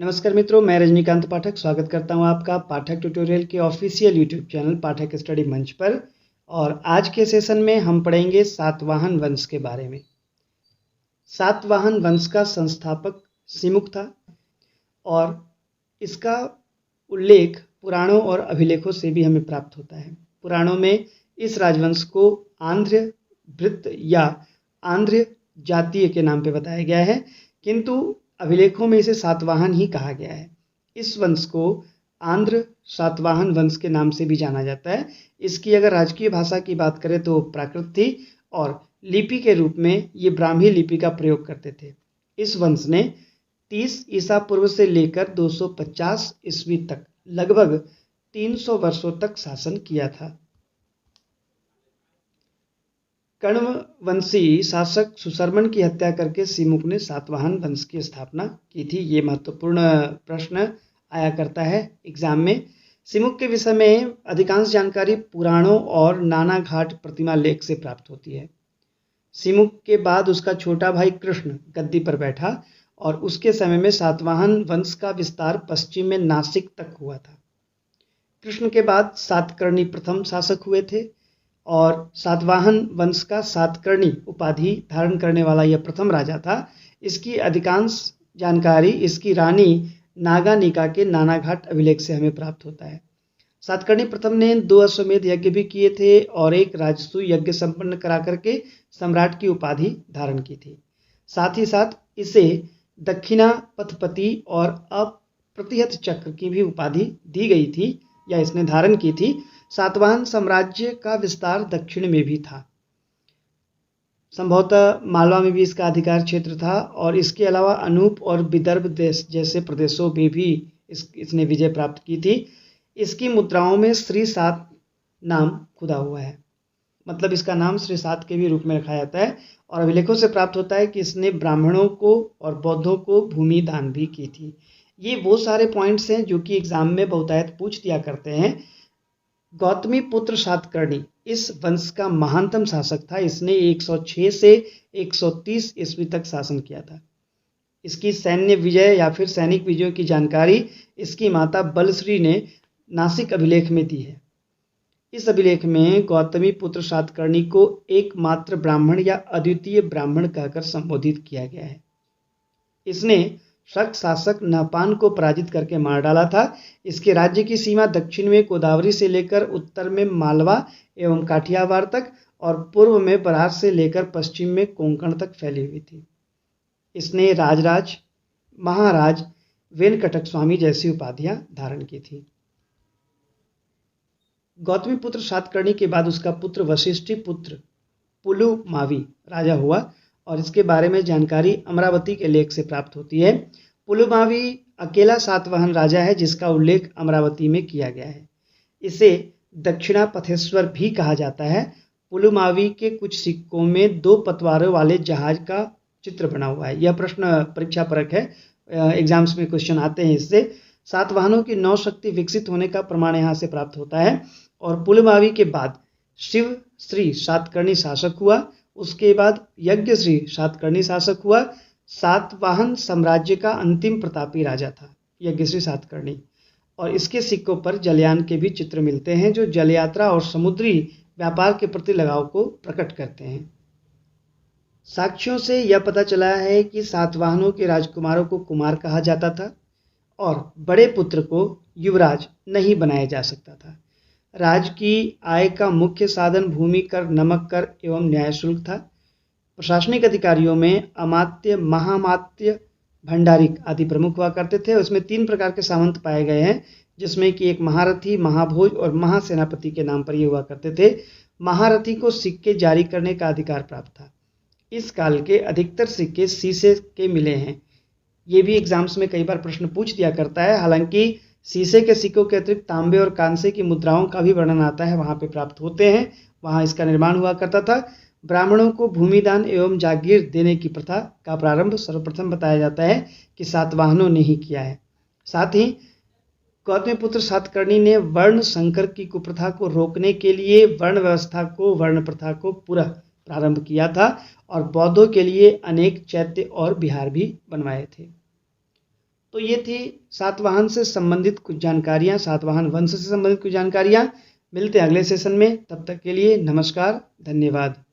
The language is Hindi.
नमस्कार मित्रों, मैं रजनीकांत पाठक स्वागत करता हूं आपका पाठक ट्यूटोरियल के ऑफिशियल यूट्यूब चैनल पाठक स्टडी मंच पर। और आज के सेशन में हम पढ़ेंगे सातवाहन वंश के बारे में। सातवाहन वंश का संस्थापक सिमुक था और इसका उल्लेख पुराणों और अभिलेखों से भी हमें प्राप्त होता है। पुराणों में इस राजवंश को आंध्र भृत्य या आंध्र जातीय के नाम पे बताया गया है, किंतु अभिलेखों में इसे सातवाहन ही कहा गया है। इस वंश को आंध्र सातवाहन वंश के नाम से भी जाना जाता है। इसकी अगर राजकीय भाषा की बात करें तो प्राकृत थी और लिपि के रूप में ये ब्राह्मी लिपि का प्रयोग करते थे। इस वंश ने 30 ईसा पूर्व से लेकर 250 ईस्वी तक लगभग 300 वर्षों तक शासन किया था। कण्व वंशी शासक सुशर्मन की हत्या करके सिमुक ने सातवाहन वंश की स्थापना की थी। ये महत्वपूर्ण प्रश्न आया करता है एग्जाम में। सिमुक के विषय में अधिकांश जानकारी पुराणों और नाना घाट प्रतिमा लेख से प्राप्त होती है। सिमुक के बाद उसका छोटा भाई कृष्ण गद्दी पर बैठा और उसके समय में सातवाहन वंश का विस्तार पश्चिम में नासिक तक हुआ था। कृष्ण के बाद सातकर्णी प्रथम शासक हुए थे और सातवाहन वंश का सातकर्णी उपाधि धारण करने वाला यह प्रथम राजा था। इसकी अधिकांश जानकारी इसकी रानी नागानिका के नानाघाट अभिलेख से हमें प्राप्त होता है। सातकर्णी प्रथम ने 2 अश्वमेध यज्ञ भी किए थे और एक राजसूय यज्ञ संपन्न करा करके सम्राट की उपाधि धारण की थी। साथ ही साथ इसे दक्षिणा पथपति और अप्रतिहत चक्र की भी उपाधि दी गई थी या इसने धारण की थी। सातवाहन साम्राज्य का विस्तार दक्षिण में भी था, संभवतः मालवा में भी इसका अधिकार क्षेत्र था और इसके अलावा अनूप और विदर्भ देश जैसे प्रदेशों में भी इसने विजय प्राप्त की थी। इसकी मुद्राओं में श्री सात नाम खुदा हुआ है, मतलब इसका नाम श्री सात के भी रूप में रखा जाता है। और अभिलेखों से प्राप्त होता है कि इसने ब्राह्मणों को और बौद्धों को भूमि दान भी की थी। ये वो सारे पॉइंट्स हैं जो कि एग्जाम में बहुतायत पूछ दिया करते हैं। गौतमी पुत्र सातकर्णी इस वंश का महानतम शासक था। इसने 106 से 130 ईस्वी तक शासन किया था। इसकी सैन्य विजय या फिर सैनिक विजयों की जानकारी इसकी माता बलश्री ने नासिक अभिलेख में दी है। इस अभिलेख में गौतमी पुत्र सातकर्णी को एकमात्र ब्राह्मण या अद्वितीय ब्राह्मण कहकर संबोधित किया गया है। इसने शक शासक नहपान को पराजित करके मार डाला था। इसके राज्य की सीमा दक्षिण में गोदावरी से लेकर उत्तर में मालवा एवं काठियावाड़ तक और पूर्व में बरार से लेकर पश्चिम में कोंकण तक फैली हुई थी। इसने राजराज, महाराज, वेनकटक स्वामी जैसी उपाधियां धारण की थी। गौतमी पुत्र सातकर्णी के बाद उसका पुत्र वशिष्ठी पुत्र पुलुमावी राजा हुआ और इसके बारे में जानकारी अमरावती के लेख से प्राप्त होती है। पुलुमावी अकेला सातवाहन राजा है जिसका उल्लेख अमरावती में किया गया है। इसे दक्षिणा पथेश्वर भी कहा जाता है। पुलुमावी के कुछ सिक्कों में 2 पतवारों वाले जहाज का चित्र बना हुआ है। यह प्रश्न परीक्षा परक है, एग्जाम्स में क्वेश्चन आते हैं इससे। सातवाहनों की 9 शक्ति विकसित होने का प्रमाण यहाँ से प्राप्त होता है। और पुलुमावी के बाद शिव श्री सातकर्णी शासक हुआ, उसके बाद यज्ञ श्री सातकर्णी शासक हुआ। सातवाहन साम्राज्य का अंतिम प्रतापी राजा था यज्ञश्री सातकर्णी और इसके सिक्कों पर जलयान के भी चित्र मिलते हैं जो जलयात्रा और समुद्री व्यापार के प्रति लगाव को प्रकट करते हैं। साक्ष्यों से यह पता चला है कि सातवाहनों के राजकुमारों को कुमार कहा जाता था और बड़े पुत्र को युवराज नहीं बनाया जा सकता था। राज की आय का मुख्य साधन भूमि कर, नमक कर एवं न्याय शुल्क था। प्रशासनिक अधिकारियों में अमात्य, महामात्य, भंडारिक आदि प्रमुख हुआ करते थे। उसमें 3 प्रकार के सामंत पाए गए हैं, जिसमें कि एक महारथी, महाभोज और महासेनापति के नाम पर ये हुआ करते थे। महारथी को सिक्के जारी करने का अधिकार प्राप्त था। इस काल के अधिकतर सिक्के शीशे के मिले हैं। ये भी एग्जाम्स में कई बार प्रश्न पूछ दिया करता है। हालांकि शीशे के सिक्कों के अतिरिक्त तांबे और कांसे की मुद्राओं का भी वर्णन आता है, वहाँ पे प्राप्त होते हैं, वहाँ इसका निर्माण हुआ करता था। ब्राह्मणों को भूमिदान एवं जागीर देने की प्रथा का प्रारंभ सर्वप्रथम बताया जाता है कि सातवाहनों ने ही किया है। साथ ही गौतमी पुत्र सातकर्णी ने वर्ण संकर की कुप्रथा को रोकने के लिए वर्ण व्यवस्था को, वर्ण प्रथा को पूरा प्रारंभ किया था और बौद्धों के लिए अनेक चैत्य और विहार भी बनवाए थे। तो ये थी सातवाहन से संबंधित कुछ जानकारियाँ, सातवाहन वंश से संबंधित कुछ जानकारियाँ। मिलते हैं अगले सेशन में, तब तक के लिए नमस्कार, धन्यवाद।